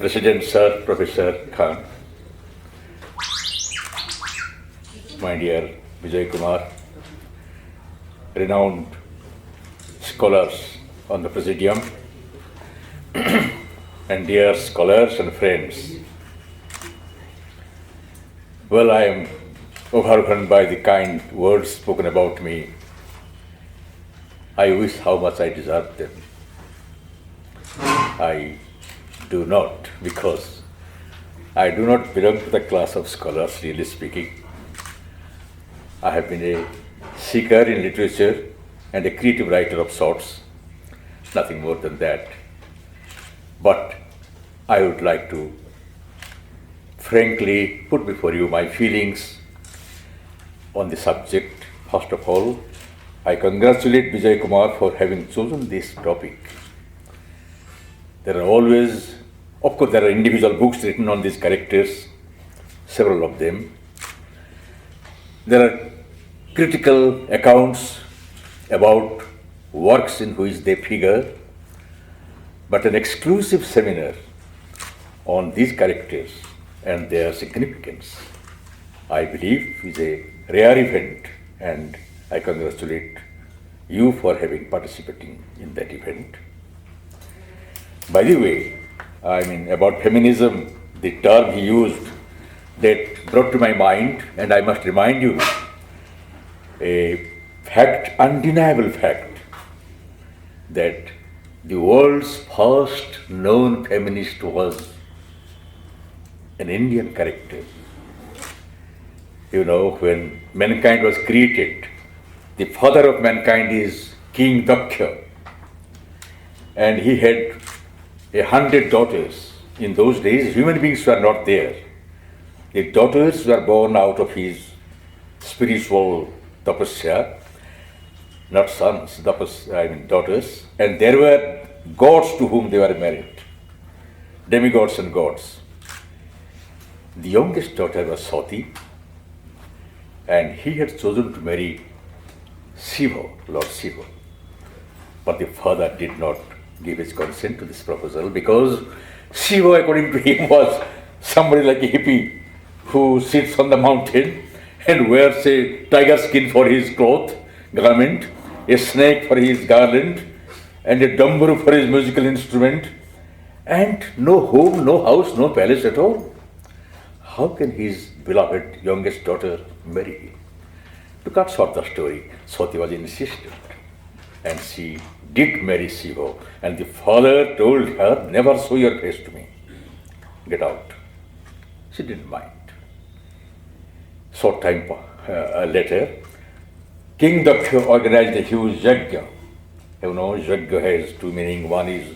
President Sir Professor Khan, my dear Vijay Kumar, renowned scholars on the Presidium, and dear scholars and friends. Well, I am overwhelmed by the kind words spoken about me. I wish how much I deserved them. I do not, because I do not belong to the class of scholars, really speaking. I have been a seeker in literature and a creative writer of sorts, nothing more than that. But I would like to frankly put before you my feelings on the subject. First of all, I congratulate Vijay Kumar for having chosen this topic. There are always, of course, there are individual books written on these characters, several of them. There are critical accounts about works in which they figure, but an exclusive seminar on these characters and their significance, I believe, is a rare event, and I congratulate you for having participating in that event. By the way, about feminism, the term he used that brought to my mind, and I must remind you, a fact, undeniable fact, that the world's first known feminist was an Indian character. You know, when mankind was created, the father of mankind is King Daksha, and he had 100 daughters. In those days, human beings were not there. The daughters were born out of his spiritual tapasya, not sons, daughters, and there were gods to whom they were married, demigods and gods. The youngest daughter was Sati, and he had chosen to marry Shiva, Lord Shiva. But the father did not give his consent to this proposal, because Shiva, according to him, was somebody like a hippie who sits on the mountain and wears a tiger skin for his garment, a snake for his garland, and a dumbaroo for his musical instrument, and no home, no house, no palace at all. How can his beloved youngest daughter marry him? To cut short the story, Sati was insistent, and she did marry Shiva, and the father told her, "Never show your face to me. Get out." She didn't mind. Short time later, King Daksha organized a huge yajna. You know, yajna has two meanings. One is,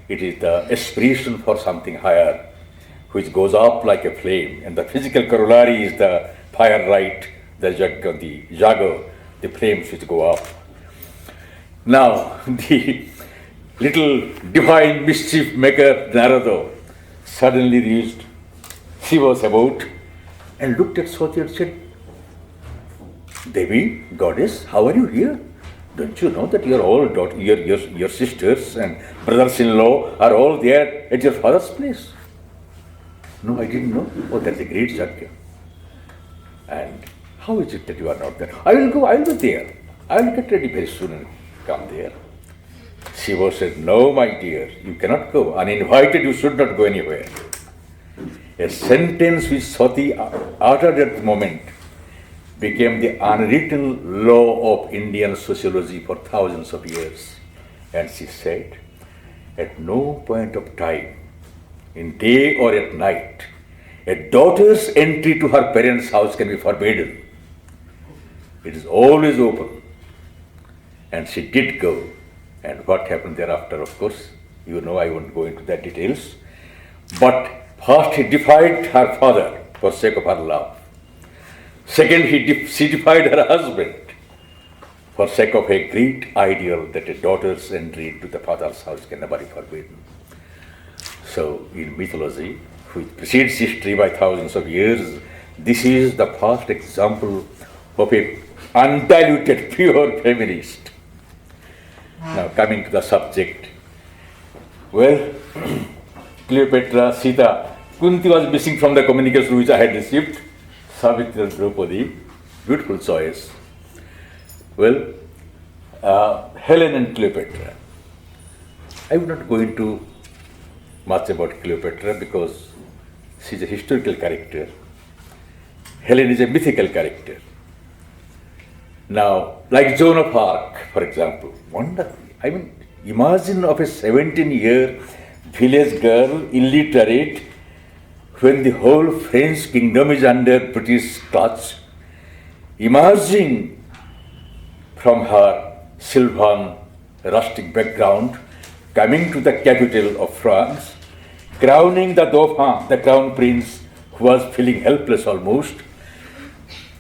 it is the aspiration for something higher, which goes up like a flame, and the physical corollary is the fire rite, the yajna, the jaga, the flames which go up. Now, the little divine mischief maker Narada suddenly reached Shiva's abode and looked at Sati and said, "Devi, goddess, how are you here? Don't you know that your sisters and brothers-in-law are all there at your father's place?" "No, I didn't know." "Oh, that's a great yajna. And how is it that you are not there?" I will be there. I will get ready very soon and come there." Shiva said, "No, my dear, you cannot go. Uninvited, you should not go anywhere." A sentence which Sati uttered at the moment became the unwritten law of Indian sociology for thousands of years. And she said, at no point of time, in day or at night, a daughter's entry to her parents' house can be forbidden. It is always open. And she did go. And what happened thereafter, of course, you know, I won't go into the details. But first, he defied her father for sake of her love. Second, she defied her husband for sake of a great ideal that a daughter's entry into the father's house can never be forbidden. So, in mythology, which precedes history by thousands of years, this is the first example of a undiluted, pure feminist. Now, coming to the subject, well, Cleopatra, Sita, Kunti was missing from the communication which I had received. Savitri and Draupadi, beautiful choice. Well, Helen and Cleopatra. I would not go into much about Cleopatra because she is a historical character. Helen is a mythical character. Now, like Joan of Arc, for example, wonderful. I mean, imagine of a 17-year village girl, illiterate, when the whole French kingdom is under British clutch, emerging from her sylvan, rustic background, coming to the capital of France, crowning the Dauphin, the crown prince, who was feeling helpless almost,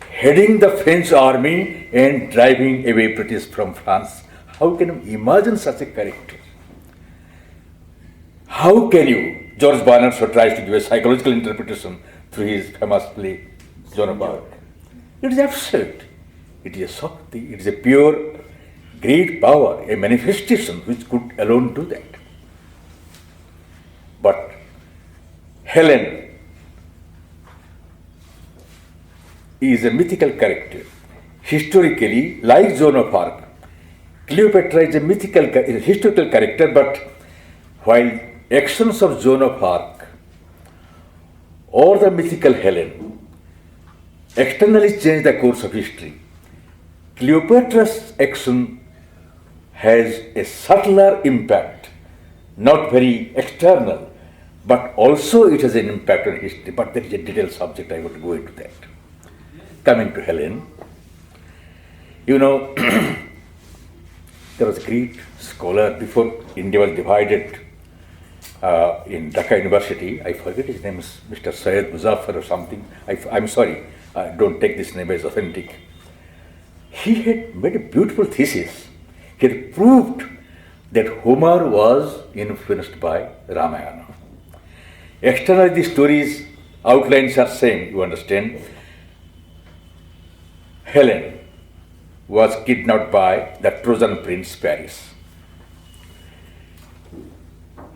heading the French army and driving away British from France. How can you imagine such a character? How can you? George Bernard Shaw tries to give a psychological interpretation through his famous play, Joan of Arc. It is absurd. It is a Shakti, it is a pure, great power, a manifestation which could alone do that. But Helen is a mythical character. Historically, like Joan of Arc, Cleopatra is a historical character, but while actions of Joan of Arc or the mythical Helen externally change the course of history, Cleopatra's action has a subtler impact, not very external, but also it has an impact on history. But that is a detailed subject, I would go into that. Coming to Helen, you know, there was a great scholar before India was divided in Dhaka University. I forget his name is Mr. Syed Muzaffar or something. I'm sorry, don't take this name as authentic. He had made a beautiful thesis. He had proved that Homer was influenced by Ramayana. Externally, the stories outlines are same, you understand. Helen was kidnapped by the Trojan prince Paris.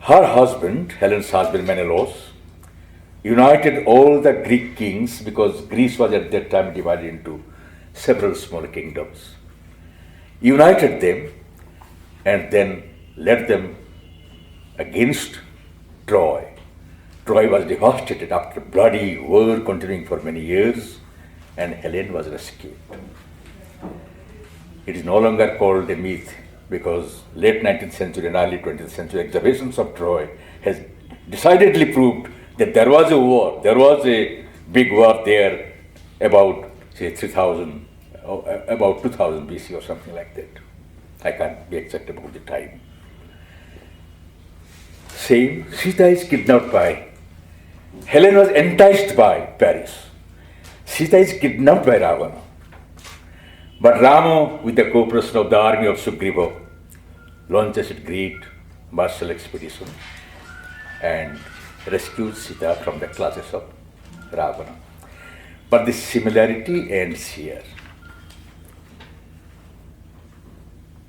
Her husband, Helen's husband Menelaus, united all the Greek kings because Greece was at that time divided into several small kingdoms. United them and then led them against Troy. Troy was devastated after bloody war continuing for many years, and Helen was rescued. It is no longer called a myth because late 19th century and early 20th century excavations of Troy has decidedly proved that there was a war, there was a big war there about, say, 3000, about 2000 BC or something like that. I can't be exact about the time. Same, Sita is kidnapped by, Helen was enticed by Paris. Sita is kidnapped by Ravana. But Rama, with the cooperation of the army of Sugriva, launches a great martial expedition and rescues Sita from the clutches of Ravana. But the similarity ends here.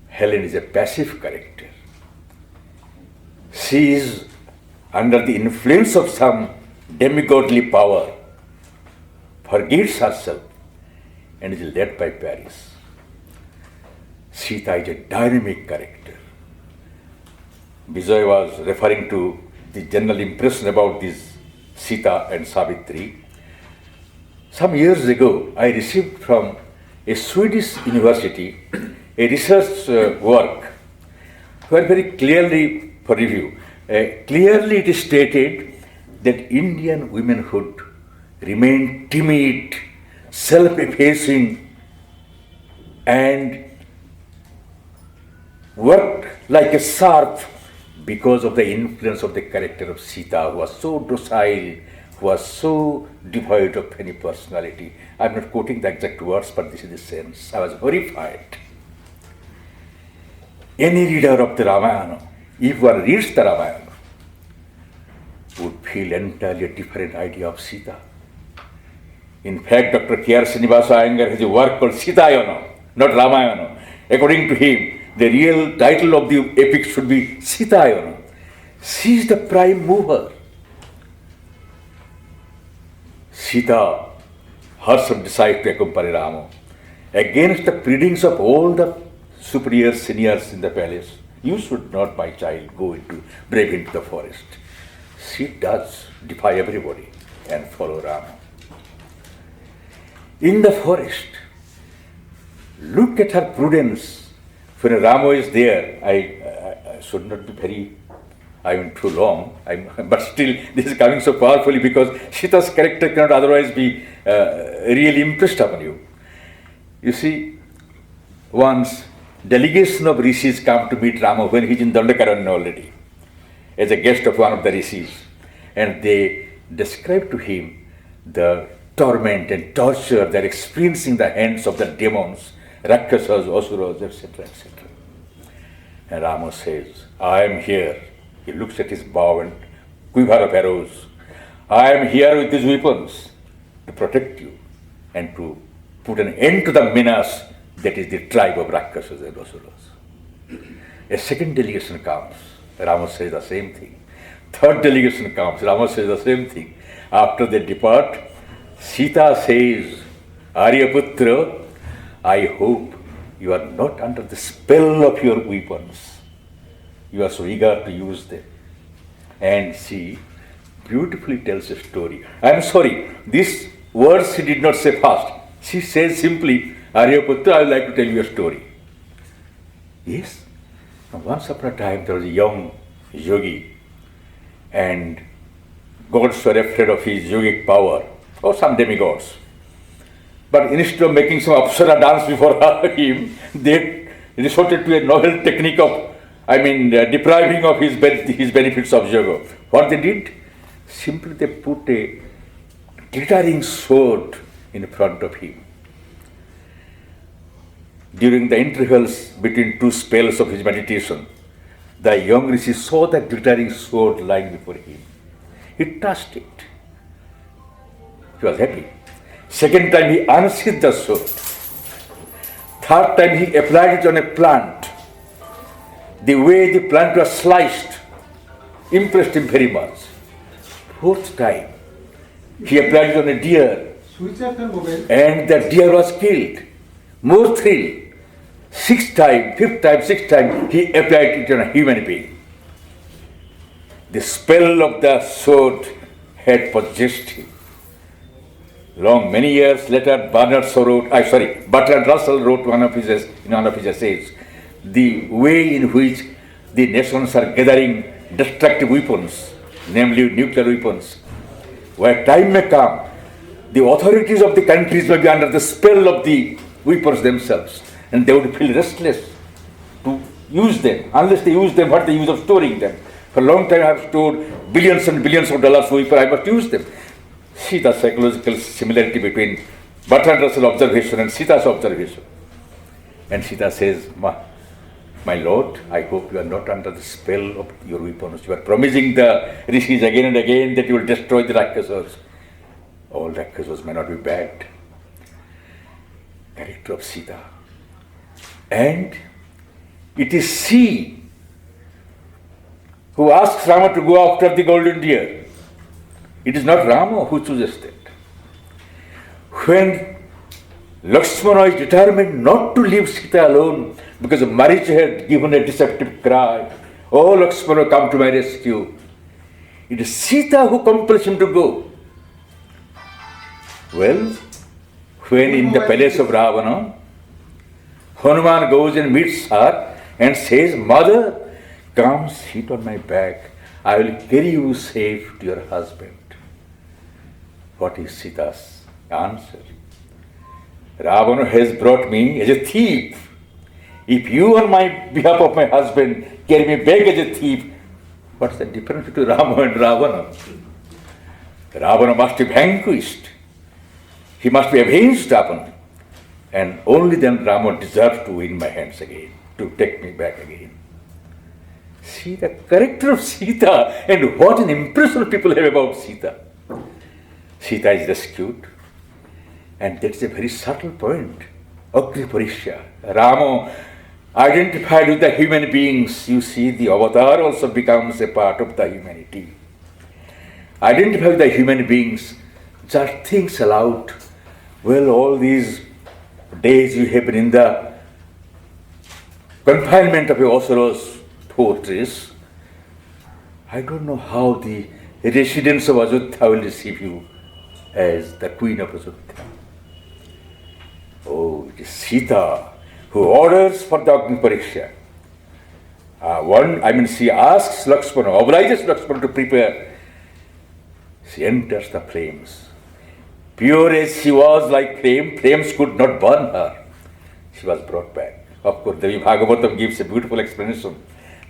Helen is a passive character. She is under the influence of some demigodly power, forgets herself, and is led by Paris. Sita is a dynamic character. Vijay was referring to the general impression about this Sita and Savitri. Some years ago, I received from a Swedish university a research work where very clearly, for review, clearly it is stated that Indian womanhood remained timid, self-effacing, and worked like a sharp because of the influence of the character of Sita, who was so docile, who was so devoid of any personality. I'm not quoting the exact words, but this is the sense. I was horrified. Any reader of the Ramayana, if one reads the Ramayana, would feel entirely a different idea of Sita. In fact, Dr. K.R. Srinivasa Iyengar has a work called Sitayana, not Ramayana. According to him, the real title of the epic should be Sitayana. She is the prime mover. Sita herself decides to accompany Rama against the pleadings of all the superiors, seniors in the palace. You should not, my child, brave into the forest. She does defy everybody and follow Rama. In the forest, look at her prudence. When Rama is there, I should not be too long, but still this is coming so powerfully because Sita's character cannot otherwise be really impressed upon you. You see, once delegation of rishis come to meet Rama when he is in Dandakaranya already, as a guest of one of the rishis, and they describe to him the torment and torture they are experiencing the hands of the demons, Rakshasas, Asuras, etc., etc. And Rama says, I am here. He looks at his bow and quiver of arrows. I am here with these weapons to protect you and to put an end to the menace that is the tribe of Rakshasas and Asuras. A second delegation comes. Rama says the same thing. Third delegation comes. Rama says the same thing. After they depart, Sita says, Aryaputra, I hope you are not under the spell of your weapons. You are so eager to use them. And she beautifully tells a story. I am sorry, these words she did not say fast. She says simply, Aryaputra, I would like to tell you a story. Yes, once upon a time there was a young yogi, and gods were afraid of his yogic power, or some demigods. But instead of making some apsara dance before him, they resorted to a novel technique of, depriving of his benefits of yoga. What they did? Simply they put a glittering sword in front of him. During the intervals between two spells of his meditation, the young rishi saw the glittering sword lying before him. He touched it. He was happy. Second time he unsheathed the sword. Third time he applied it on a plant. The way the plant was sliced impressed him very much. Fourth time he applied it on a deer, and the deer was killed. More thrill. Fifth time, sixth time, he applied it on a human being. The spell of the sword had possessed him. Many years later, Bertrand Russell wrote in one of his essays, the way in which the nations are gathering destructive weapons, namely nuclear weapons, where time may come, the authorities of the countries may be under the spell of the weapons themselves, and they would feel restless to use them. Unless they use them, what the use of storing them? For a long time I have stored billions and billions of dollars for weapons, I must use them. See the psychological similarity between Bertrand Russell's observation and Sita's observation. And Sita says, my lord, I hope you are not under the spell of your weapons. You are promising the rishis again and again that you will destroy the Rakshasas. All Rakshasas may not be bad. Character of Sita. And it is she who asks Rama to go after the golden deer. It is not Rama who chooses that. When Lakshmana is determined not to leave Sita alone because Maricha had given a deceptive cry, "Oh Lakshmana, come to my rescue," it is Sita who compels him to go. Well, when in the palace of Ravana, Hanuman goes and meets her and says, "Mother, come sit on my back. I will carry you safe to your husband." What is Sita's answer? Ravana has brought me as a thief. If you on my behalf of my husband carry me back as a thief, what's the difference between Rama and Ravana? Ravana must be vanquished. He must be avenged upon. And only then Rama deserves to win my hands again, to take me back again. See the character of Sita and what an impression people have about Sita. Sita is rescued, and that's a very subtle point. Agni Parisha. Rama identified with the human beings. You see, the avatar also becomes a part of the humanity. Identify with the human beings, just thinks aloud. Well, all these days you have been in the confinement of your Asuro's fortress. I don't know how the residents of Ajodhya will receive you as the queen of Ajodhya. Oh, it is Sita who orders for the Agni Pariksha. She asks Lakshmana, obliges Lakshmana to prepare. She enters the flames. Pure as she was like flame, flames could not burn her. She was brought back. Of course, Devi Bhagavatam gives a beautiful explanation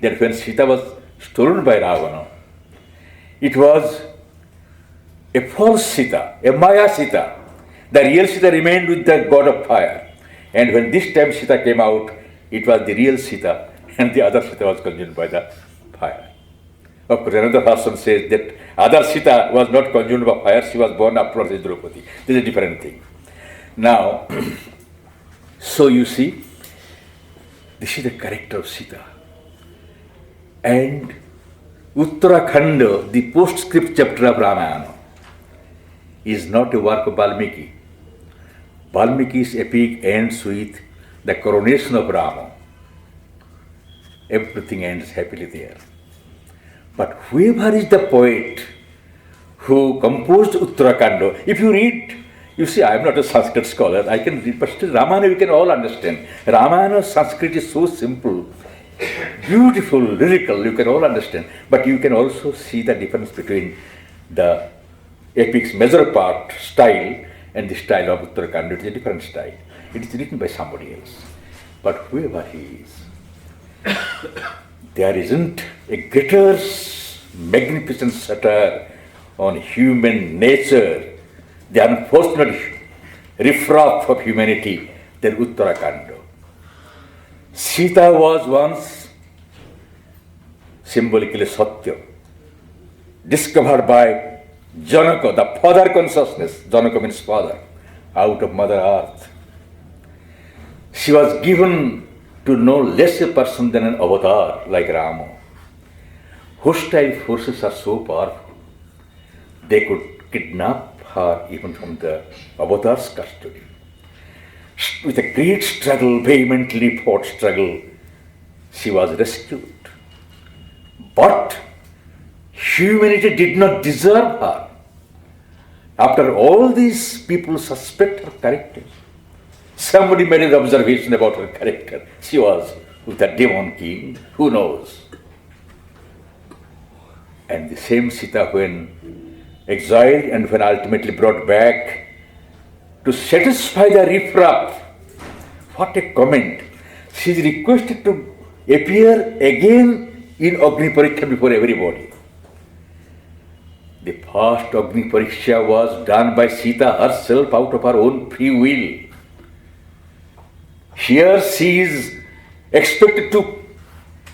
that when Sita was stolen by Ravana, it was a false Sita, a Maya Sita. The real Sita remained with the god of fire. And when this time Sita came out, it was the real Sita, and the other Sita was consumed by the fire. Of course, another person says that other Sita was not consumed by fire, she was born afterwards as Draupadi. This is a different thing. Now, so you see, this is the character of Sita. And Uttarakhanda, the postscript chapter of Ramayana, is not a work of Valmiki. Valmiki's epic ends with the coronation of Rama. Everything ends happily there. But whoever is the poet who composed Uttarakhanda, if you read, you see, I am not a Sanskrit scholar, I can read, but still Ramayana we can all understand. Ramayana Sanskrit is so simple, beautiful, lyrical, you can all understand. But you can also see the difference between the epic's major part style and the style of Uttarakhanda. It is a different style. It is written by somebody else. But whoever he is, there isn't a greater magnificent satire on human nature, the unfortunate riffraff of humanity, than Uttarakhanda. Sita was once symbolically Satya, discovered by Janaka, the father consciousness. Janaka means father, out of Mother Earth. She was given to no less a person than an avatar like Rama. Hostile forces are so powerful, they could kidnap her even from the avatar's custody. With a great struggle, vehemently fought struggle, she was rescued. But humanity did not deserve her. After all these people suspect her character, somebody made an observation about her character. She was with the demon king, who knows? And the same Sita, when exiled and when ultimately brought back to satisfy the riffraff, what a comment. She is requested to appear again in Agni Pariksha before everybody. The first Agni Pariksha was done by Sita herself out of her own free will. Here she is expected to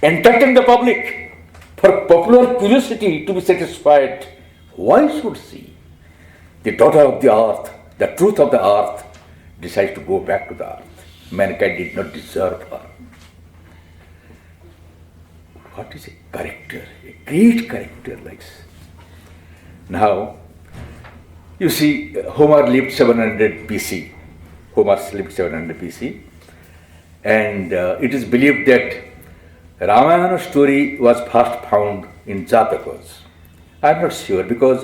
entertain the public for popular curiosity to be satisfied. Why should she, the daughter of the earth, the truth of the earth, decide to go back to the earth? Mankind did not deserve her. What is a character, a great character like this? Now, you see, Homer lived 700 BC. Homer lived 700 BC. And it is believed that Ramayana story was first found in Jatakas. I am not sure, because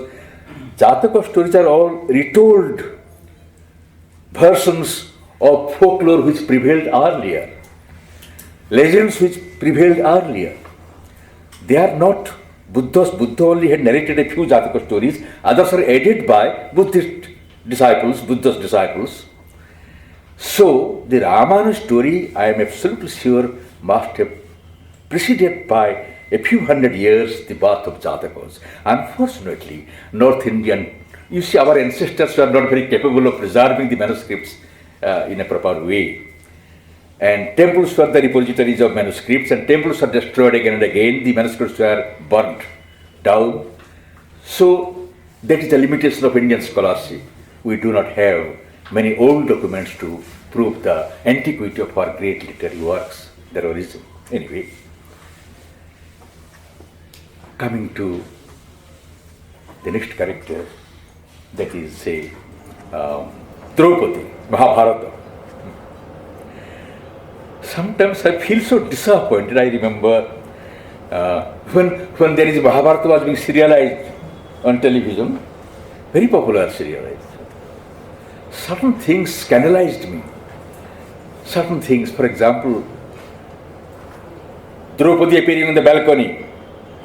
Jataka stories are all retold versions of folklore which prevailed earlier, legends which prevailed earlier. They are not Buddha's. Buddha only had narrated a few Jataka stories, others are added by Buddhist disciples, Buddha's disciples. So the Ramayana story, I am absolutely sure, must have preceded by a few hundred years the birth of Jatakas. Unfortunately, North Indian, you see, our ancestors were not very capable of preserving the manuscripts in a proper way. And temples were the repositories of manuscripts, and temples were destroyed again and again. The manuscripts were burnt down. So that is the limitation of Indian scholarship. We do not have many old documents to prove the antiquity of our great literary works, their origin. Anyway, coming to the next character, that is, say, Draupadi, Mahabharata. Sometimes I feel so disappointed. I remember when there is Mahabharata was being serialized on television, very popular serialized. Certain things scandalized me. Certain things, for example, Draupadi appearing on the balcony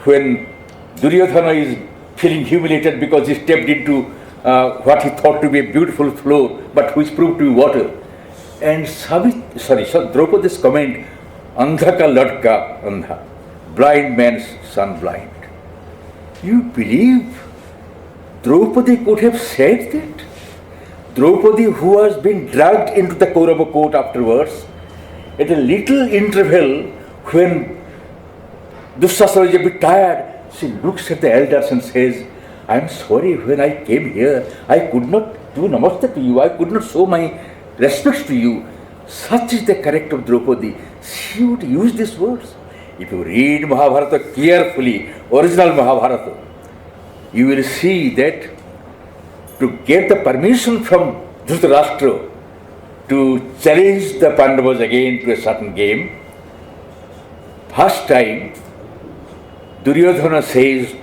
when Duryodhana is feeling humiliated because he stepped into what he thought to be a beautiful floor, but which proved to be water. And Draupadi's comment, Andha ka ladka andha, blind man's son blind. You believe Draupadi could have said that? Draupadi, who was being dragged into the Kaurava court afterwards, at a little interval when Dushasana is a bit tired, she looks at the elders and says, I am sorry, when I came here, I could not do namaste to you, I could not show my respects to you. Such is the character of Draupadi. She would use these words. If you read Mahabharata carefully, original Mahabharata, you will see that to get the permission from Dhritarashtra to challenge the Pandavas again to a certain game, first time Duryodhana says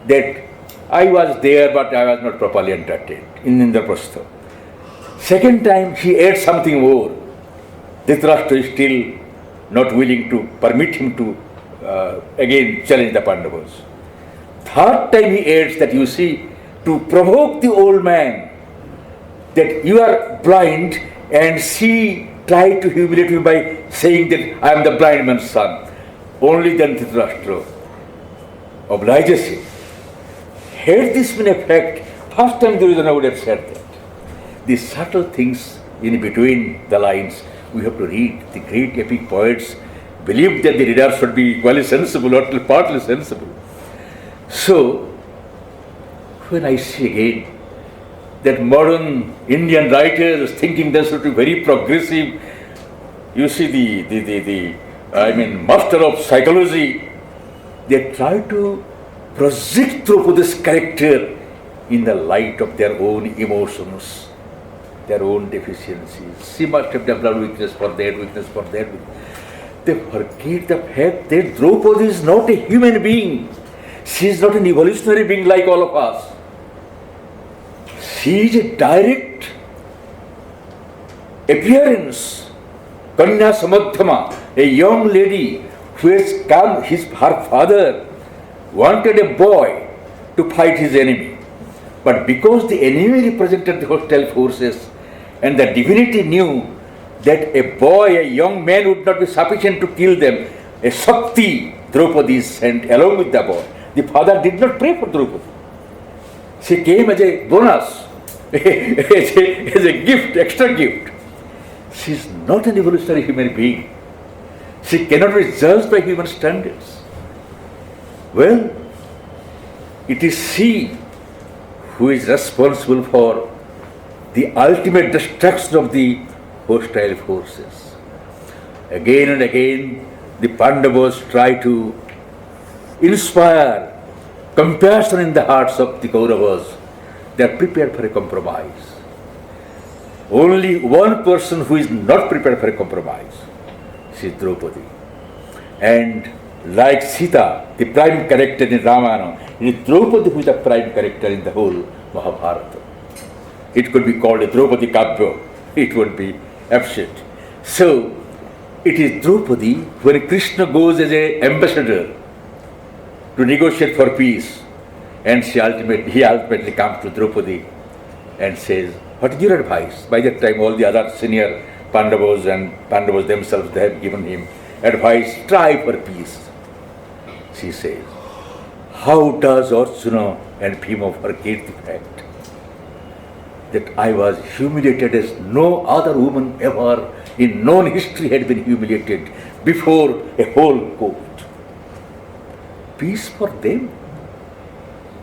that I was there but I was not properly entertained in Indraprastha. Second time he adds something more. Dhritarashtra is still not willing to permit him to again challenge the Pandavas. Third time he adds that, you see, to provoke the old man, that you are blind, and she tried to humiliate him by saying that I am the blind man's son. Only then Dhritarashtra obliges him. Had this been a fact, first time Duryodhana would have said that. These subtle things in between the lines, we have to read. The great epic poets believed that the reader should be equally sensible or partly sensible. So, when I see again that modern Indian writers thinking they should be very progressive, you see the master of psychology, they try to project Draupadi's character in the light of their own emotions, their own deficiencies. She must have developed weakness for that, weakness for that. They forget the fact that Draupadi is not a human being. She is not an evolutionary being like all of us. She is a direct appearance. Kanya Samadhyama, a young lady who has come, her father wanted a boy to fight his enemy. But because the enemy represented the hostile forces and the divinity knew that a boy, a young man would not be sufficient to kill them, a Shakti, Draupadi is sent along with the boy. The father did not pray for Draupadi. She came as a bonus, as a gift, extra gift. She is not an evolutionary human being. She cannot be judged by human standards. Well, it is she who is responsible for the ultimate destruction of the hostile forces. Again and again, the Pandavas try to inspire compassion in the hearts of the Kauravas. They are prepared for a compromise. Only one person who is not prepared for a compromise, she is Draupadi. And like Sita, the prime character in Ramayana, it is Draupadi who is the prime character in the whole Mahabharata. It could be called a Draupadi Kavya. It would be absurd. So, it is Draupadi when Krishna goes as an ambassador to negotiate for peace, and he ultimately comes to Draupadi and says, what is your advice? By that time all the other senior Pandavas and Pandavas themselves, they have given him advice, strive for peace. She says, how does Arjuna and Bhima forget the fact that I was humiliated as no other woman ever in known history had been humiliated before a whole court? Peace for them.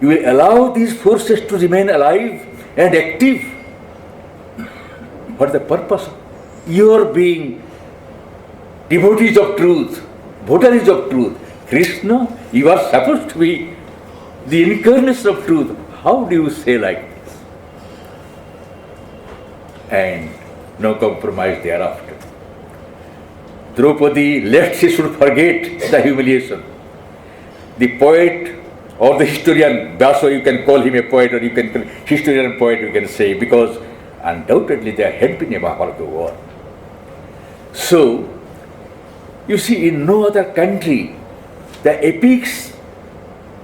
You will allow these forces to remain alive and active. What is the purpose? Your being devotees of truth, votaries of truth. Krishna, you are supposed to be the incarnation of truth. How do you say like this? And no compromise thereafter. Draupadi lest she should forget the humiliation. The poet or the historian, Vyasa, you can call him a poet, or you can call historian poet, you can say, because undoubtedly there had been a Mahabharata war. So, you see, in no other country, the epics,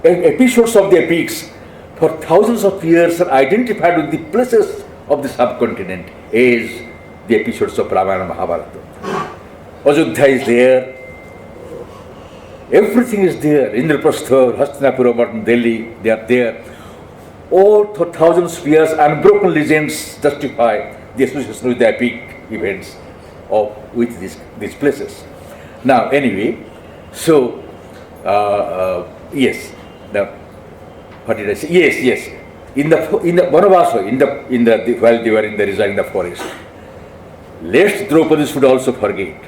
episodes of the epics for thousands of years are identified with the places of the subcontinent as the episodes of Ramayana and Mahabharata. Ajodhya is there. Everything is there. Indraprastha, Hastinapura, modern Delhi, they are there. All for thousands of years, unbroken legends justify the association with the epic events with these places. Now, anyway, so, yes. Now, what did I say? Yes. In the Vanavasa, while they were residing in the forest, lest Draupadi should also forget.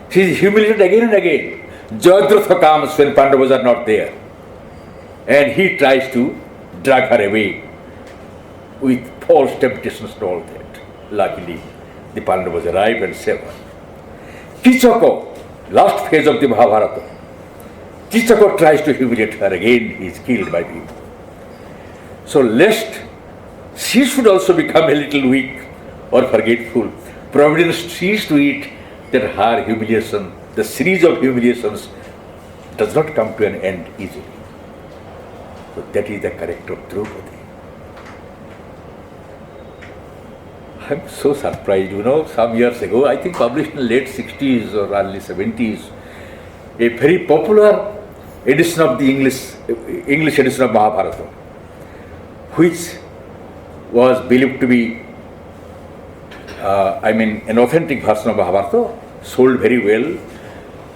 She is humiliated again and again. Jayadratha comes when Pandavas are not there, and he tries to drag her away with false temptations and all that. Luckily, the Pandavas arrive and save her. Kichako, last phase of the Mahabharata, Kichako tries to humiliate her again, he is killed by him. So lest she should also become a little weak or forgetful, Providence sees to it that her humiliation, the series of humiliations, does not come to an end easily. So that is the character of Draupadi. I am so surprised, some years ago, I think published in the late 60s or early 70s, a very popular edition of the English edition of Mahabharata, which was believed to be, an authentic version of Mahabharata, sold very well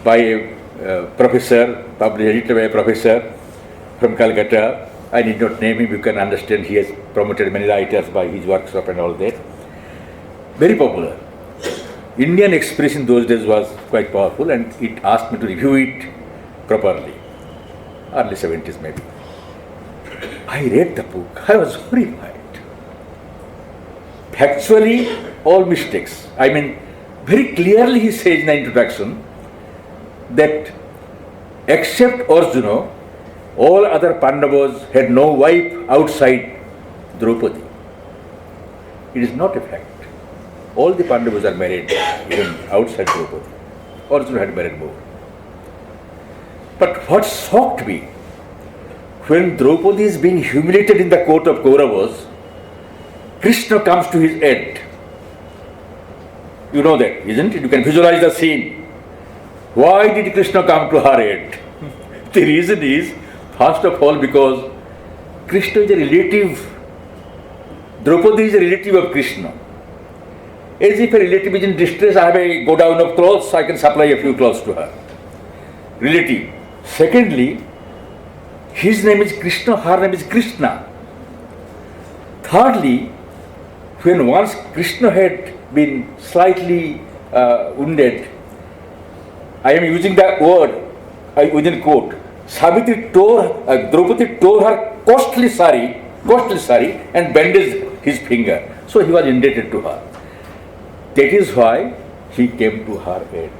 by a professor, edited by a professor from Calcutta. I need not name him, you can understand he has promoted many writers by his workshop and all that. Very popular. Indian Express in those days was quite powerful, and it asked me to review it properly. Early 70s maybe. I read the book. I was horrified. Factually, all mistakes. Very clearly he says in the introduction that except Arjuna, all other Pandavas had no wife outside Draupadi. It is not a fact. All the Pandavas are married even outside Draupadi. Arjuna had married more. But what shocked me, when Draupadi is being humiliated in the court of Kauravas, Krishna comes to his aid. You know that, isn't it? You can visualize the scene. Why did Krishna come to her aid? The reason is, first of all, because Krishna is a relative. Draupadi is a relative of Krishna. As if a relative is in distress, I have a godown of clothes, I can supply a few clothes to her. Relative. Secondly, his name is Krishna, her name is Krishna. Thirdly, when once Krishna had been slightly wounded, I am using the word within quote, Draupadi tore her costly sari and bandaged his finger. So he was indebted to her. That is why he came to her aid.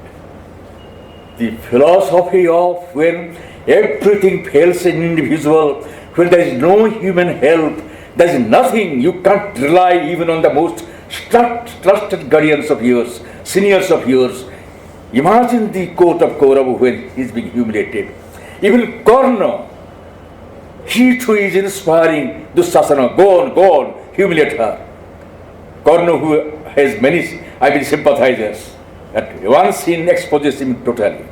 The philosophy of when everything fails in individual, when there is no human help, there is nothing, you can't rely even on the most trusted guardians of yours, seniors of yours. Imagine the court of Kaurava when he is being humiliated. Even Karna, he too is inspiring Dussasana, go on, humiliate her. Karna, who has many, sympathizers. That one scene exposes him totally.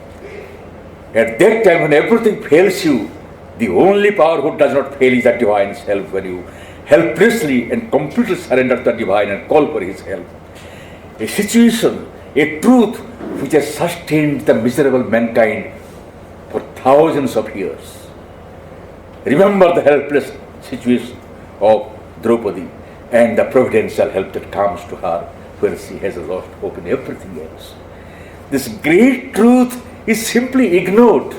At that time, when everything fails you, the only power who does not fail is the divine self, when you helplessly and completely surrender to the divine and call for his help. A situation, a truth which has sustained the miserable mankind for thousands of years. Remember the helpless situation of Draupadi and the providential help that comes to her when she has lost hope in everything else. This great truth is simply ignored.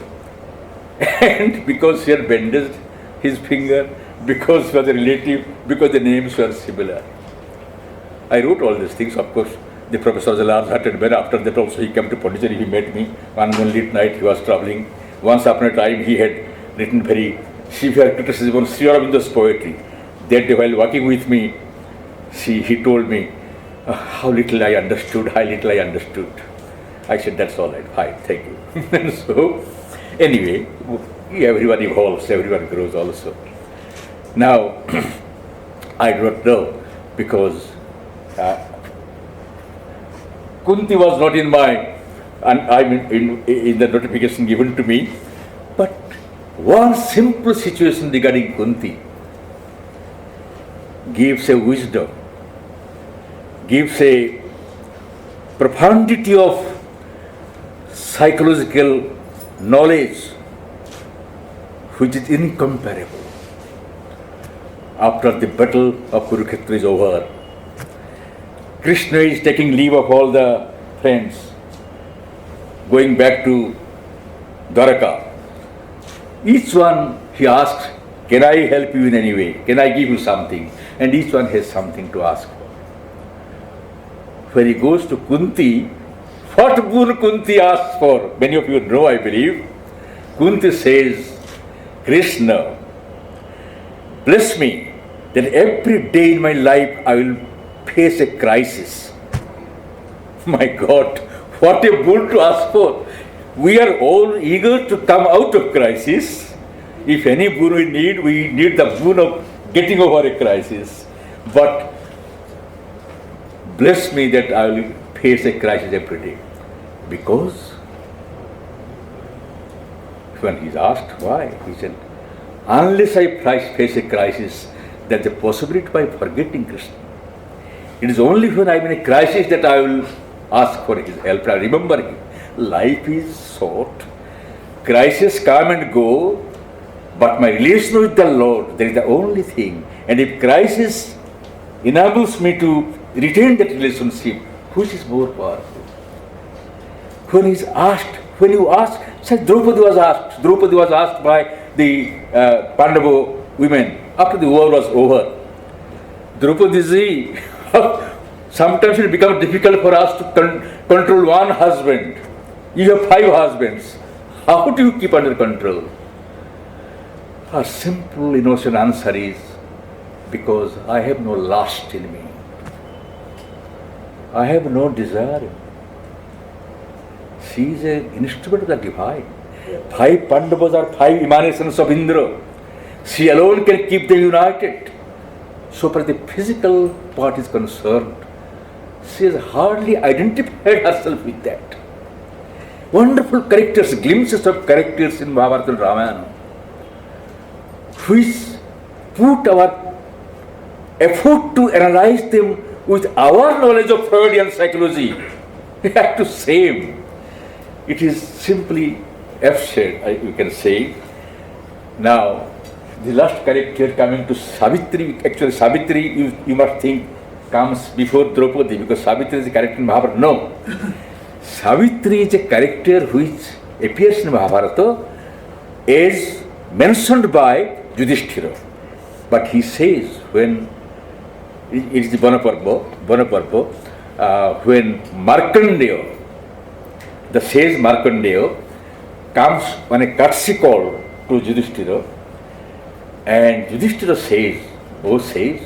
And because she had bandaged his finger, because he was a relative, because the names were similar. I wrote all these things, of course. The professor was a large-hearted man. After that also he came to Pondicherry, he met me. One moonlit night he was travelling. Once upon a time he had written very severe criticism on Sri Aurobindo's poetry. That day while working with me, he told me how little I understood, I said, that's all right, fine, thank you. And so, anyway, everyone evolves, everyone grows also. Now, I do not know, because Kunti was not in my, in the notification given to me, but one simple situation regarding Kunti gives a wisdom, gives a profundity of psychological knowledge which is incomparable. After the battle of Kurukshetra is over, Krishna is taking leave of all the friends, going back to Dwaraka. Each one he asks, can I help you in any way? Can I give you something? And each one has something to ask for. When he goes to Kunti, what boon Kunti asks for? Many of you know, I believe. Kunti says, Krishna, bless me that every day in my life I will face a crisis. My God, what a boon to ask for. We are all eager to come out of crisis. If any boon we need the boon of getting over a crisis. But bless me that I will face a crisis every day. Because when he is asked why, he said, unless I face a crisis, there is a possibility by forgetting Krishna. It is only when I am in a crisis that I will ask for his help. I remember him. Life is short. Crises come and go, but my relation with the Lord, that is the only thing. And if crisis enables me to retain that relationship, which is more powerful? When he is asked, when you ask, say Draupadi was asked by the Pandava women after the war was over. Draupadi ji, sometimes it becomes difficult for us to control one husband. You have 5 husbands. How do you keep under control? Her simple, innocent answer is, because I have no lust in me. I have no desire. She is an instrument of the divine. 5 Pandavas are 5 emanations of Indra. She alone can keep them united. So far as the physical part is concerned, she has hardly identified herself with that. Wonderful characters, glimpses of characters in Mahabharata and Ramayana, which put our effort to analyze them with our knowledge of Freudian psychology. We have to shame. It is simply absurd, you can say. Now, the last character coming to Savitri. Actually, Savitri, you must think, comes before Draupadi, because Savitri is a character in Mahabharata. No. Savitri is a character which appears in Mahabharata as mentioned by Yudhishthira. But he says, when it is the Vanaparva, when Markandeya, the sage Markandeya, comes on a courtesy call to Yudhishthira, and Yudhishthira says, O sage,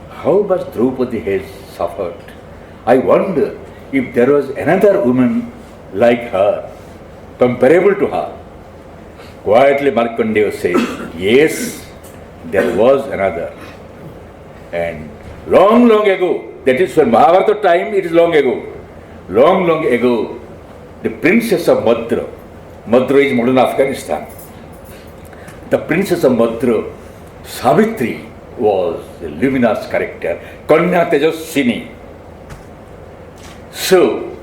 how much Draupadi has suffered. I wonder if there was another woman like her, comparable to her. Quietly Markandeya says, yes, there was another. And Long, long ago, that is when Mahabharata time, it is long ago. Long, long ago, the princess of Madra, Madra is modern Afghanistan. The princess of Madra, Savitri, was a luminous character, Kanya Tejaswini. So,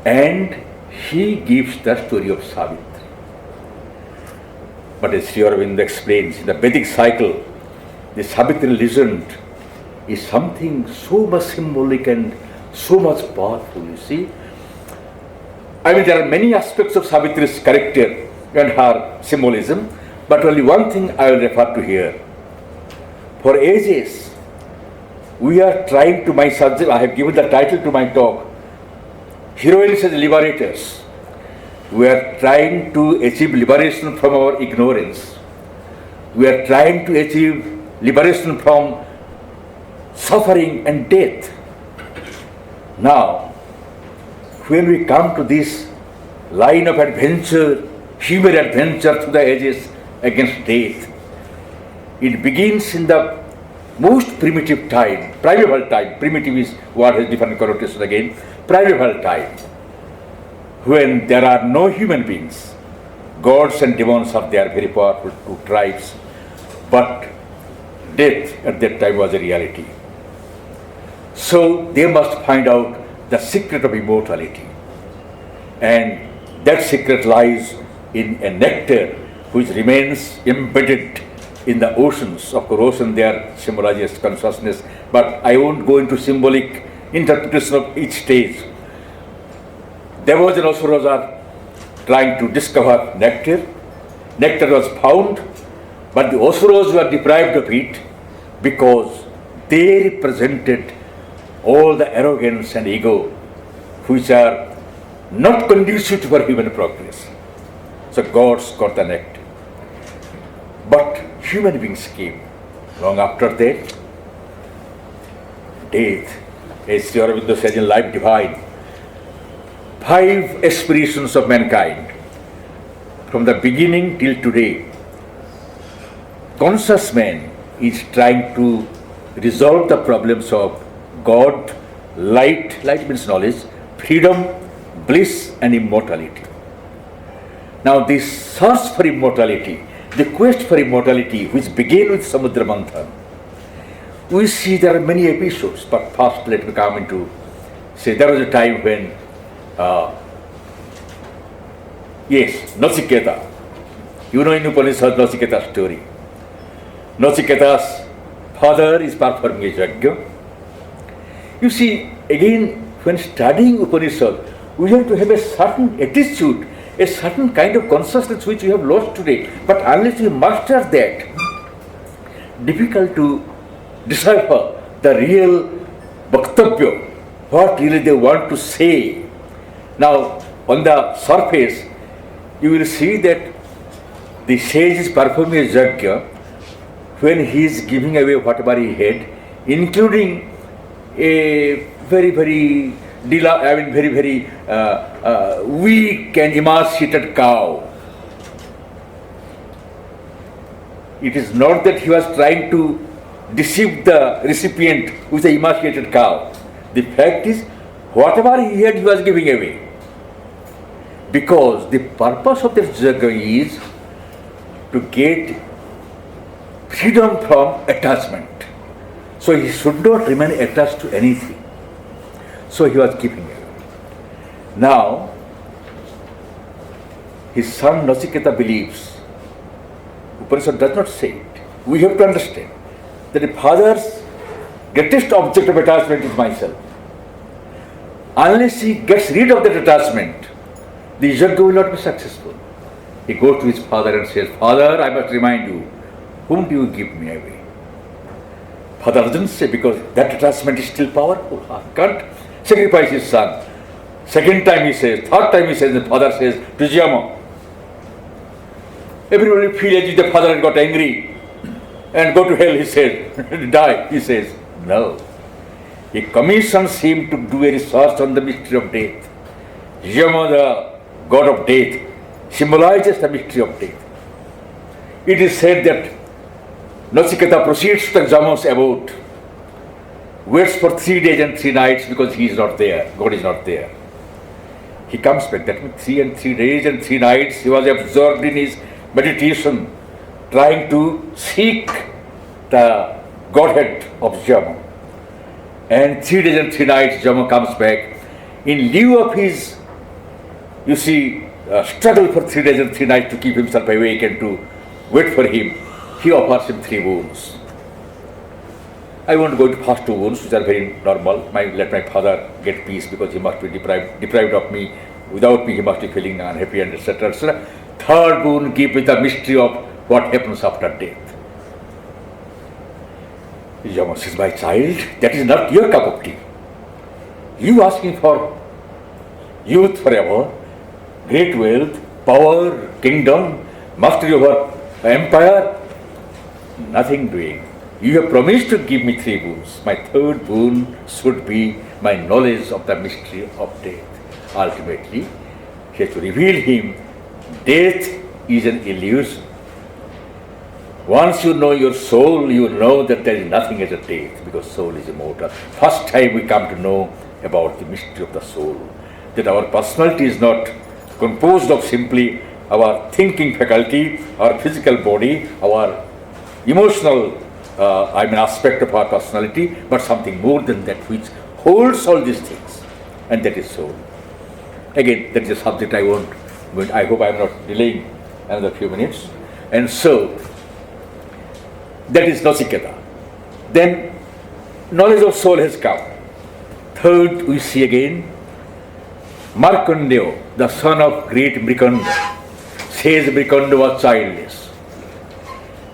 and he gives the story of Savitri. But as Shri Aurobindo explains, in the Vedic cycle, the Savitri legend is something so much symbolic and so much powerful, you see. I mean, there are many aspects of Savitri's character and her symbolism, but only one thing I will refer to here. For ages, we are trying to, my subject, I have given the title to my talk, Heroines and Liberators. We are trying to achieve liberation from our ignorance. We are trying to achieve liberation from suffering and death. Now, when we come to this line of adventure, human adventure through the ages against death, it begins in the most primitive time, primeval time. Primitive is what has different connotations again. Primeval time, when there are no human beings. Gods and demons are there, very powerful two tribes. But death at that time was a reality. So they must find out the secret of immortality. And that secret lies in a nectar which remains embedded in the oceans. Of course, ocean there symbolizes consciousness, but I won't go into symbolic interpretation of each stage. Devas and asuras are trying to discover nectar. Nectar was found, but the asuras were deprived of it because they represented all the arrogance and ego which are not conducive for human progress. So gods got the nectar. But human beings came. Long after that, death, as Shri Aurobindo says in Life Divine, 5 aspirations of mankind, from the beginning till today, conscious man is trying to resolve the problems of God, light means knowledge, freedom, bliss and immortality. Now this search for immortality, the quest for immortality, which began with Samudra Manthan, we see there are many episodes, but first let me come into, say there was a time when, Nachiketa, you know in Upanishad Nachiketa's story. Nachiketa's father is performing a yajna. You see, again, when studying Upanishad, we have to have a certain attitude, a certain kind of consciousness which we have lost today. But unless we master that, difficult to decipher the real bhaktavya, what really they want to say. Now, on the surface, you will see that the sage is performing a yajna when he is giving away whatever he had, including a very weak and emaciated cow. It is not that he was trying to deceive the recipient with the emaciated cow. The fact is, whatever he had, he was giving away. Because the purpose of this yajna is to get freedom from attachment. So he should not remain attached to anything. So he was keeping it. Now, his son Nachiketa believes, Upanishad does not say it. We have to understand that the father's greatest object of attachment is myself. Unless he gets rid of that attachment, the yajna will not be successful. He goes to his father and says, Father, I must remind you, whom do you give me away? Father doesn't say, because that attachment is still powerful. I can't sacrifice his son. Second time he says, third time he says, the father says, Tujiyama. Everybody feels as if the father had got angry and go to hell, he said, die, he says. No. He commissions him to do a research on the mystery of death. Yama, the god of death, symbolizes the mystery of death. It is said that Nachiketa proceeds to the Yama's abode waits for 3 days and 3 nights because he is not there, God is not there. He comes back, that means 3 days and 3 nights he was absorbed in his meditation, trying to seek the Godhead of Jama. And 3 days and 3 nights Jama comes back. In lieu of his, struggle for 3 days and 3 nights to keep himself awake and to wait for him, he offers him 3 boons. I won't go into first 2 wounds, which are very normal. Let my father get peace because he must be deprived of me. Without me, he must be feeling unhappy and etc. etc. Third boon, give me the mystery of what happens after death. Yama says, my child, that is not your cup of tea. You asking for youth forever, great wealth, power, kingdom, mastery over empire, nothing doing. You have promised to give me 3 boons. My third boon should be my knowledge of the mystery of death. Ultimately, he has to reveal him, death is an illusion. Once you know your soul, you know that there is nothing as a death because soul is immortal. First time we come to know about the mystery of the soul, that our personality is not composed of simply our thinking faculty, our physical body, our emotional aspect of our personality, but something more than that which holds all these things, and that is soul. Again, that is a subject I won't, but I hope I am not delaying another few minutes. And so, that is Nasiketa. Then, knowledge of soul has come. Third, we see again, Markandeya, the son of great Mrikanda, says Mrikanda was childless,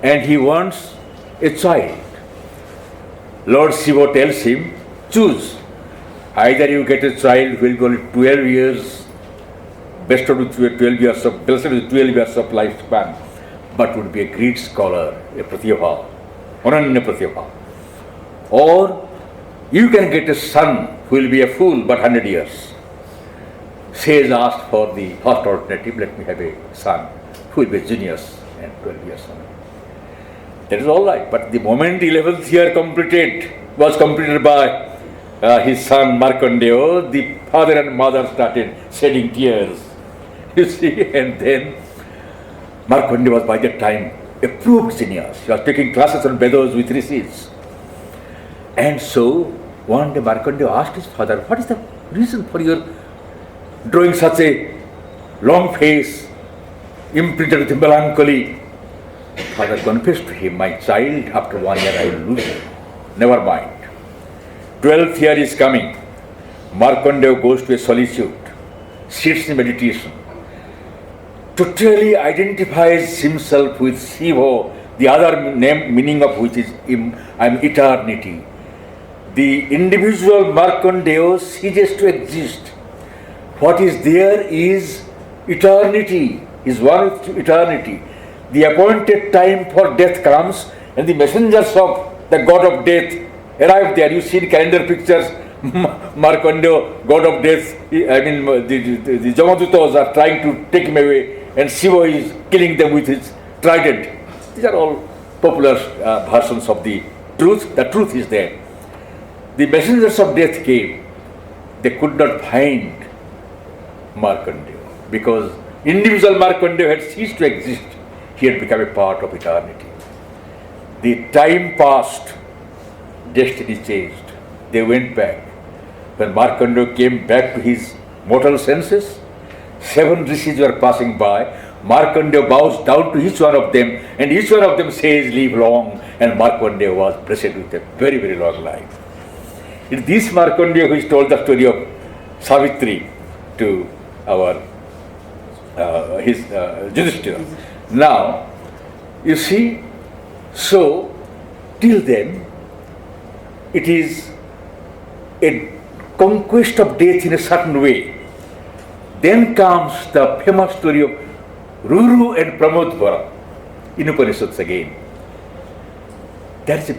and he wants a child. Lord Shiva tells him, choose. Either you get a child who will go 12 years, blessed with 12 years of lifespan, but would be a great scholar, a Pratyabha, Ananya Pratyabha. Or you can get a son who will be a fool but 100 years. Sage asked for the first alternative, let me have a son who will be a genius and 12 years old. That is all right, but the moment 11th year was completed by his son Markandeya, the father and mother started shedding tears. You see, and then Markandeya was by that time a proved genius. He was taking classes on Vedas with rishis. And so, one day Markandeya asked his father, what is the reason for your drawing such a long face, imprinted with melancholy? Father confessed to him, my child, after 1 year I will lose you. Never mind. 12th year is coming. Markandeya goes to a solitude, sits in meditation, totally identifies himself with Shiva, the other name, meaning of which is I am eternity. The individual Markandeya ceases to exist. What is there is eternity, is one with eternity. The appointed time for death comes and the messengers of the god of death arrive there. You see in calendar pictures, Markandeya, god of death, the Jamadutas are trying to take him away and Shiva is killing them with his trident. These are all popular versions of the truth. The truth is there. The messengers of death came. They could not find Markandeya because individual Markandeya had ceased to exist. He had become a part of eternity. The time passed, destiny changed. They went back. When Markandeya came back to his mortal senses, 7 rishis were passing by. Markandeya bows down to each one of them, and each one of them says, live long, and Markandeya was blessed with a very, very long life. It is this Markandeya who has told the story of Savitri to his Yudhishthira. Now, you see, so till then, it is a conquest of death in a certain way. Then comes the famous story of Ruru and Pramodvara in Upanishads again. There is a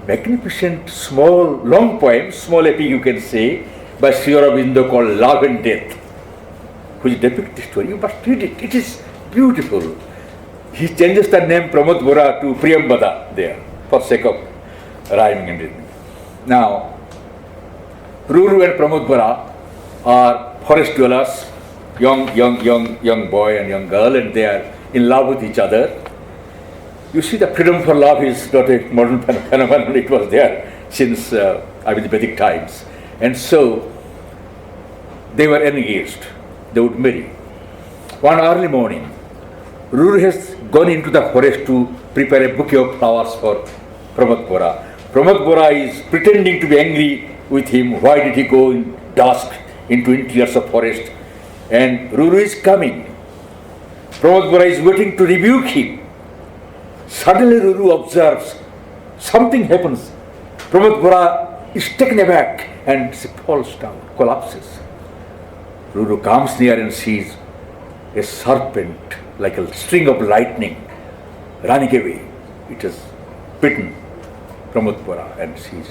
magnificent, small, long poem, small epic you can say, by Sri Aurobindo called Love and Death, which depicts the story. You must read it. It is beautiful. He changes the name Pramodvara to Priyambada there for sake of rhyming and reading. Now, Ruru and Pramodvara are forest dwellers, young boy and young girl, and they are in love with each other. You see, the freedom for love is not a modern phenomenon. It was there since the Vedic times. And so they were engaged. They would marry. One early morning, Ruru has gone into the forest to prepare a bouquet of flowers for Pramodvara. Pramodvara is pretending to be angry with him. Why did he go in dusk into interiors of forest? And Ruru is coming. Pramodvara is waiting to rebuke him. Suddenly Ruru observes something happens. Pramodvara is taken aback and she falls down, collapses. Ruru comes near and sees a serpent like a string of lightning running away. It has bitten Pramodvara and she is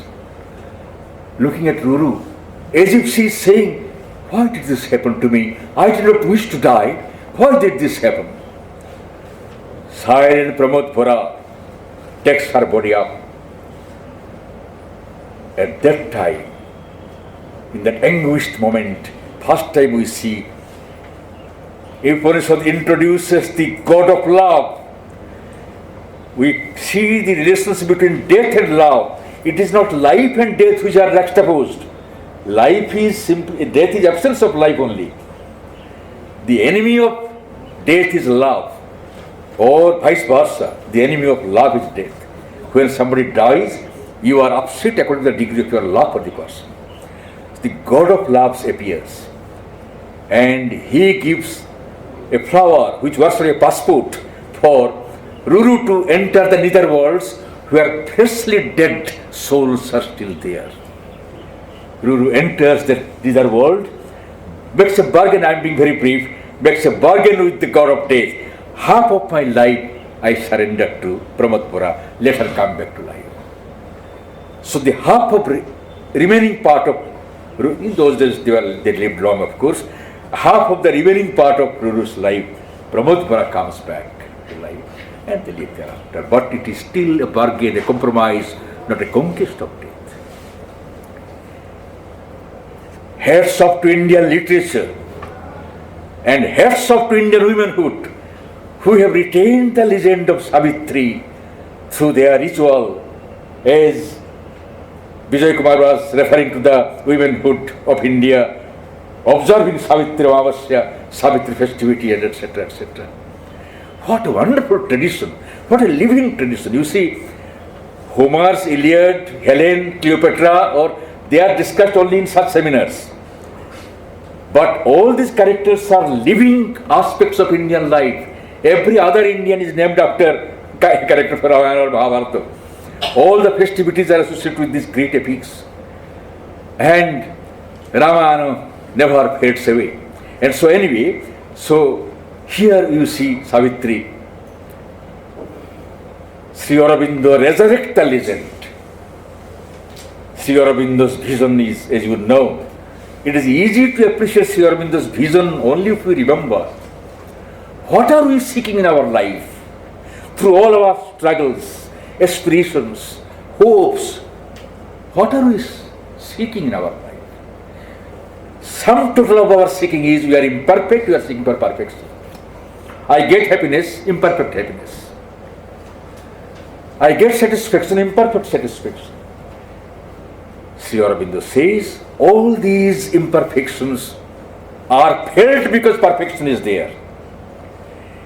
looking at Ruru as if she is saying, why did this happen to me? I did not wish to die. Why did this happen? Silent Pramodvara takes her body up. At that time, in that anguished moment, first time we see Upanishad introduces the God of love. We see the relationship between death and love. It is not life and death which are juxtaposed. Life is simply, death is absence of life only. The enemy of death is love, or vice versa. The enemy of love is death. When somebody dies, you are upset according to the degree of your love for the person. The God of love appears and he gives a flower which was for a passport for Ruru to enter the nether worlds where freshly dead souls are still there. Ruru enters the nether world, makes a bargain, I am being very brief, makes a bargain with the God of death. Half of my life I surrender to Pramodvara, let her come back to life. So the half of remaining part of, in those days they lived long of course, half of the remaining part of Ruru's life, Pramodvara comes back to life and they live thereafter. But it is still a bargain, a compromise, not a conquest of death. Hats off to Indian literature and hats off to Indian womanhood who have retained the legend of Savitri through their ritual, as Vijay Kumar was referring to the womanhood of India, observing Savitri Amavasya, Savitri festivity, and etc. etc. What a wonderful tradition, what a living tradition. You see, Homer's Iliad, Helen, Cleopatra, or they are discussed only in such seminars. But all these characters are living aspects of Indian life. Every other Indian is named after a character for Ramayana or Mahabharata. All the festivities are associated with these great epics. And Ramayana never fades away. And so anyway, so here you see Savitri. Sri Aurobindo resurrect the legend. Sri Aurobindo's vision is, as you know, it is easy to appreciate Sri Aurobindo's vision only if we remember what are we seeking in our life through all of our struggles, aspirations, hopes. What are we seeking in our life? Sum total of our seeking is we are imperfect, we are seeking for perfection. I get happiness, imperfect happiness. I get satisfaction, imperfect satisfaction. Sri Aurobindo says all these imperfections are felt because perfection is there.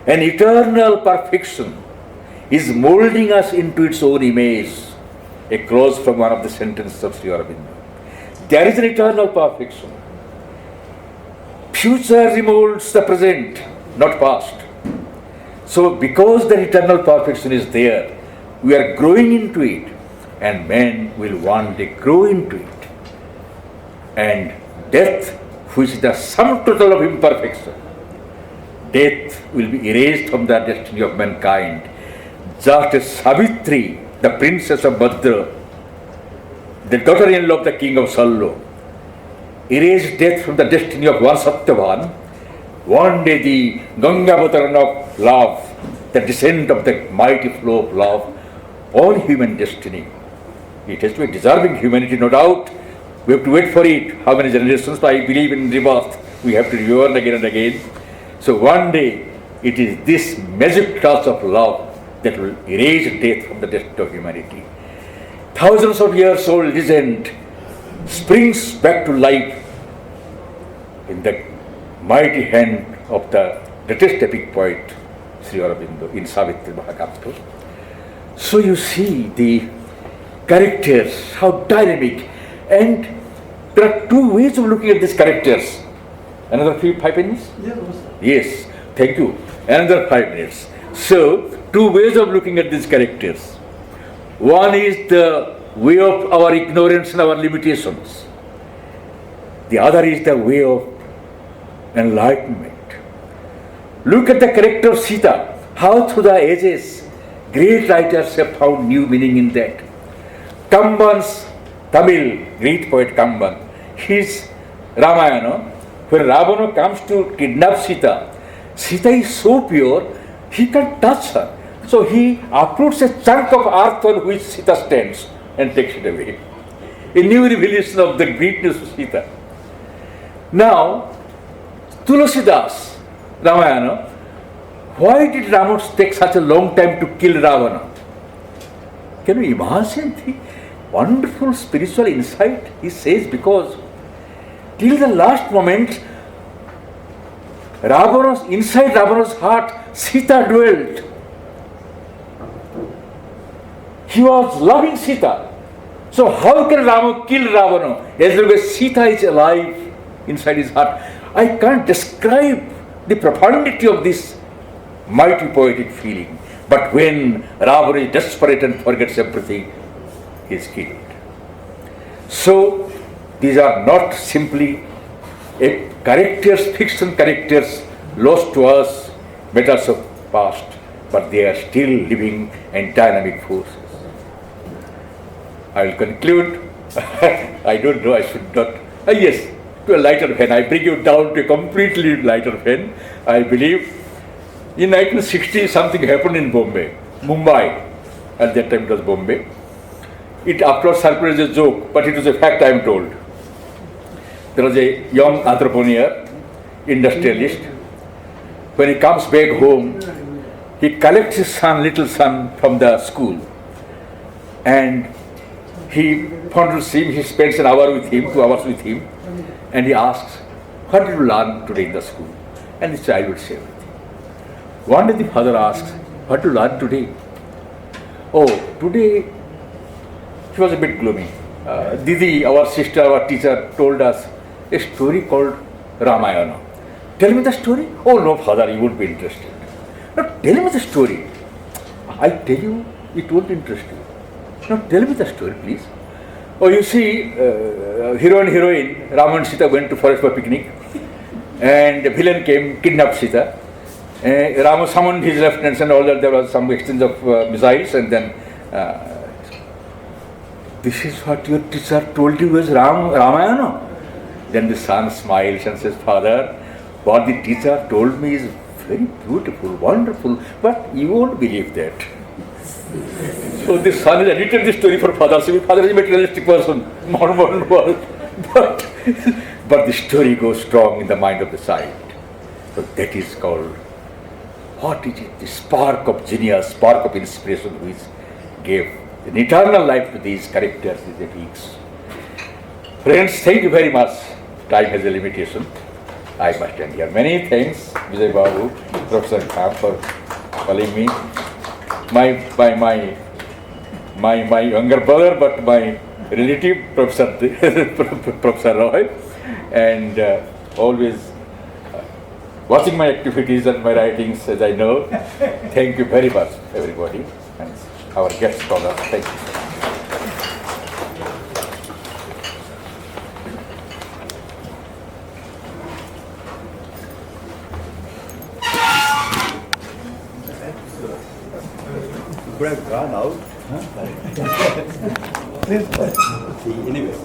An eternal perfection is molding us into its own image. A clause from one of the sentences of Sri Aurobindo. There is an eternal perfection. Future remolds the present, not past. So because the eternal perfection is there, we are growing into it, and man will one day grow into it. And death, which is the sum total of imperfection, death will be erased from the destiny of mankind. Just as Savitri, the princess of Bhadra, the daughter-in-law of the king of Sallo, erased death from the destiny of one Satyavan, one day the Gangavataran of love, the descent of the mighty flow of love on human destiny, It has to be deserving humanity, no doubt. We have to wait for it. How many generations? I believe in rebirth. We have to reborn again and again. So one day, it is this magic touch of love that will erase death from the destiny of humanity. Thousands of years old legend springs back to life in the mighty hand of the greatest epic poet, Shri Aurobindo, in Savitri Mahakapya. So you see the characters, how dynamic, and there are two ways of looking at these characters. Another 5 minutes? Yes, thank you. Another 5 minutes. So, two ways of looking at these characters. One is the way of our ignorance and our limitations. The other is the way of enlightenment. Look at the character of Sita, how through the ages great writers have found new meaning in that. Kamban's Tamil, great poet Kamban, his Ramayana, when Ravana comes to kidnap Sita, Sita is so pure, he can't touch her. So he uproots a chunk of earth on which Sita stands and takes it away. A new revelation of the greatness of Sita. Now, Tulsidas, Ramayana, why did Rama take such a long time to kill Ravana? Can you imagine the wonderful spiritual insight? He says, because till the last moment, inside Ravana's heart, Sita dwelt. He was loving Sita. So how can Rama kill Ravana as long as Sita is alive inside his heart? I can't describe the profundity of this mighty poetic feeling. But when Ravana is desperate and forgets everything, he is killed. So these are not simply characters, fiction characters lost to us, matters of past, but they are still living and dynamic forces. I will conclude. I don't know, I should not. Yes, to a lighter vein. I bring you down to a completely lighter vein. I believe in 1960 something happened in Mumbai. At that time it was Bombay. It afterwards circulated as a joke, but it was a fact I am told. There was a young entrepreneur, industrialist. When he comes back home, he collects his little son from the school, and he fondles him, he spends an hour with him, 2 hours with him, and he asks, what did you learn today in the school? And the child would say everything. One day the father asks, what did you learn today? Oh, today he was a bit gloomy. Didi, our sister, our teacher, told us a story called Ramayana. Tell me the story? Oh no, father, you won't be interested. No, tell me the story. I tell you, it won't interest you. Now tell me the story, please. Oh, you see, hero and heroine, Ram and Sita went to forest for picnic, and the villain came, kidnapped Sita. Rama summoned his lieutenants and all that. There was some exchange of missiles, and then this is what your teacher told you as Ramayana. Then the son smiles and says, Father, what the teacher told me is very beautiful, wonderful, but you won't believe that. So the son has edited this story for father. So father is a materialistic person, modern world. But the story goes strong in the mind of the child. So that is called, what is it? The spark of genius, spark of inspiration which gave an eternal life to these characters, these epics. Friends, thank you very much. Time has a limitation. I must end here. Many thanks, Vijay Babu, Professor Khan, for calling me. My younger brother, but my relative, Professor Roy, and always watching my activities and my writings, as I know. Thank you very much, everybody, and our guest scholars. Thank you. Could have gone out. Anyway.